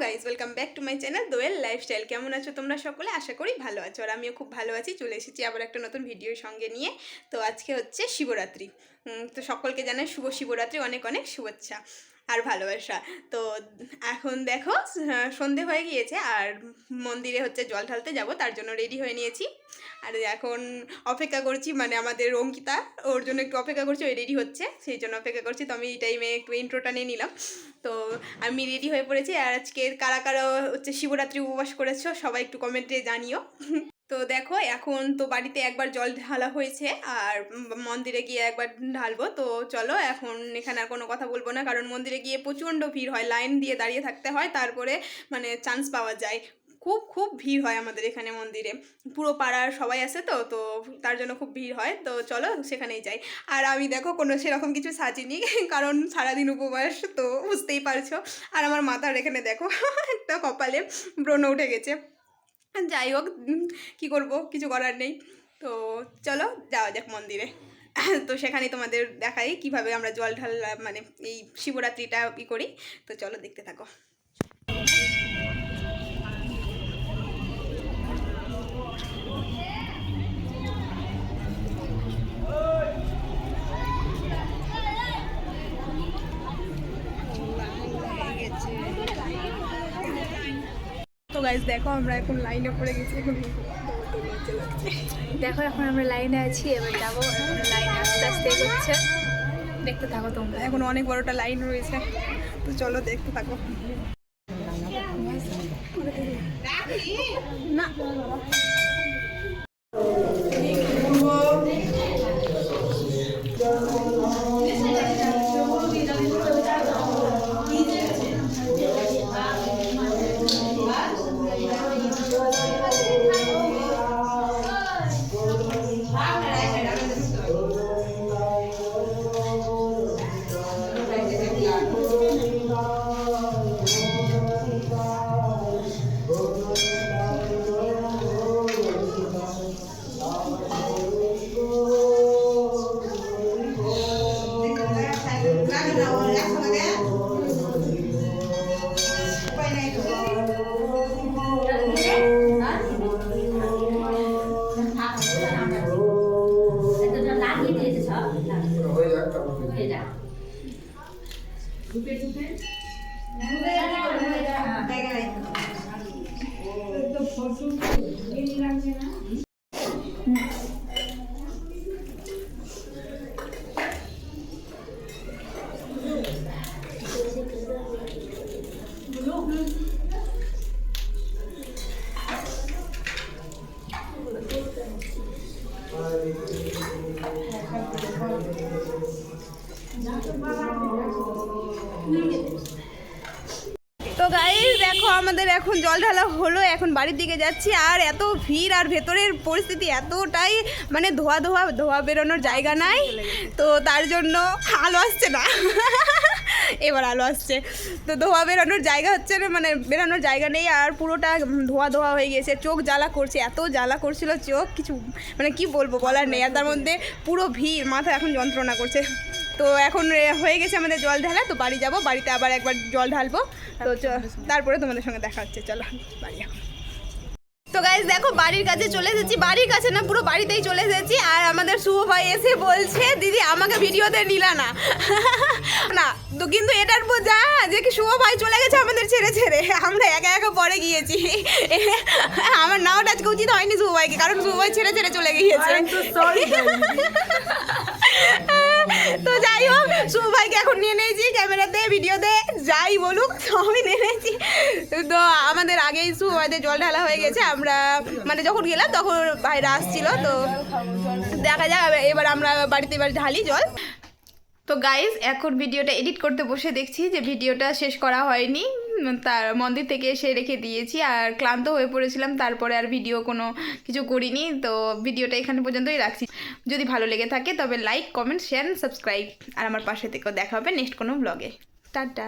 Guys welcome back to my channel Doel lifestyle. কেমন আছো তোমরা সকলে? আশা করি ভালো আছো, আর আমিও খুব ভালো আছি। চলে এসেছি আবার একটা নতুন ভিডিওর সঙ্গে নিয়ে। তো আজকে হচ্ছে শিবরাত্রি। তো সকলকে জানাই শুভ শিবরাত্রি, অনেক অনেক শুভেচ্ছা আর ভালোবাসা। তো এখন দেখো সন্ধে হয়ে গিয়েছে, আর মন্দিরে হচ্ছে জল ঢালতে যাব, তার জন্য রেডি হয়ে নিয়েছি। আর এখন অপেক্ষা করছি, মানে আমাদের অঙ্কিতা, ওর জন্য একটু অপেক্ষা করছি, ওই রেডি হচ্ছে, সেই জন্য অপেক্ষা করছি। তো আমি এই টাইমে একটু ইন্ট্রোটা নিয়ে নিলাম। তো আমি রেডি হয়ে পড়েছি। আর আজকে কারা কারা হচ্ছে শিবরাত্রি উপবাস করেছো সবাই একটু কমেন্টে জানিও। তো দেখো এখন তো বাড়িতে একবার জল ঢালা হয়েছে, আর মন্দিরে গিয়ে একবার ঢালবো। তো চলো, এখন এখানে আর কোনো কথা বলবো না, কারণ মন্দিরে গিয়ে প্রচণ্ড ভিড় হয়, লাইন দিয়ে দাঁড়িয়ে থাকতে হয়, তারপরে মানে চান্স পাওয়া যায়। খুব খুব ভিড় হয় আমাদের এখানে মন্দিরে, পুরো পাড়ার সবাই আসে, তো তো তার জন্য খুব ভিড় হয়। তো চলো সেখানেই যাই। আর আমি দেখো কোনো সেরকম কিছু সাজিনি, কারণ সারাদিন উপবাস, তো বুঝতেই পারছো। আর আমার মাথার এখানে দেখো একটা কপালে ব্রণ উঠে গেছে। যাই হোক, কী করবো, কিছু করার নেই। তো চলো যাওয়া যাক মন্দিরে। তো সেখানে তোমাদের দেখাই কিভাবে আমরা জল ঢাল, মানে এই শিবরাত্রিটা ই করি। তো চলো দেখতে থাকো। তো গাইজ দেখো আমরা এখন লাইনে পড়ে গেছি, এখন দেখো এখন আমরা লাইনে আছি, এবার যাবো। লাইন আস্তে আস্তে এগোচ্ছে, দেখতে থাকো তোমরা। এখন অনেক বড়টা লাইন রয়েছে, তো চলো দেখতে থাকো। না তো গাইস দেখো আমাদের এখন জল ঢালা হলো, এখন বাড়ির দিকে যাচ্ছি। আর এত ভিড়, আর ভেতরের পরিস্থিতি এতটাই মানে ধোয়া বেরোনোর জায়গা নাই, তো তার জন্য আলো আসছে না। এবার আলো আসছে, তো ধোয়া বেরোনোর জায়গা হচ্ছে না, মানে বেরোনোর জায়গা নেই, আর পুরোটা ধোয়া হয়ে গেছে। চোখ জ্বালা করছে, এত জ্বালা করছিল চোখ, কিছু মানে কি বলবো, বলার নেই। আর তার মধ্যে পুরো ভিড়, মাথা এখন যন্ত্রণা করছে। তো এখন হয়ে গেছে আমাদের জল ঢালা, তো বাড়ি যাব, বাড়িতে আবার একবার জল ঢালবো। তো তারপরে তোমাদের সঙ্গে দেখা হচ্ছে, চলো বাড়ি এখন। তো গাইস দেখো বাড়ির কাছে চলে এসেছি, বাড়ির কাছে না পুরো বাড়িতেই চলে এসেছি। আর আমাদের শুভ ভাই এসে বলছে, দিদি আমাকে ভিডিওতে নিলা না। না তো কিন্তু এটার বোঝা যে কি শুভ ভাই চলে গেছে আমাদের ছেড়ে, আমরা একা একা পরে গিয়েছি। আমার নাও আজকে উচিত হয়নি শুভ ভাইকে, কারণ শুভ ভাই ছেড়ে চলে গিয়েছে। তো যাই হোক, শুভ ভাইকে এখন নিয়ে নিয়েছি ক্যামেরাতে, ভিডিওতে, যাই বলুক সবই নিয়ে নিয়েছি। তো আমাদের আগেই শুভ ভাইদের জল ঢালা হয়ে গেছে, আমরা মানে যখন গেলাম তখন ভাইরা আসছিল। তো দেখা যাক এবার আমরা বাড়িতে এবার ঢালি জল। তো গাইজ এখন ভিডিওটা এডিট করতে বসে দেখছি যে ভিডিওটা শেষ করা হয়নি, তার মন্দির থেকে এসে রেখে দিয়েছি, আর ক্লান্ত হয়ে পড়েছিলাম, তারপরে আর ভিডিও কোনো কিছু করিনি। তো ভিডিওটা এখানে পর্যন্তই রাখছি। যদি ভালো লেগে থাকে তবে লাইক, কমেন্ট, শেয়ার, সাবস্ক্রাইব, আর আমার পাশে থেকেও দেখা হবে নেক্সট কোনো ব্লগে। টাটা।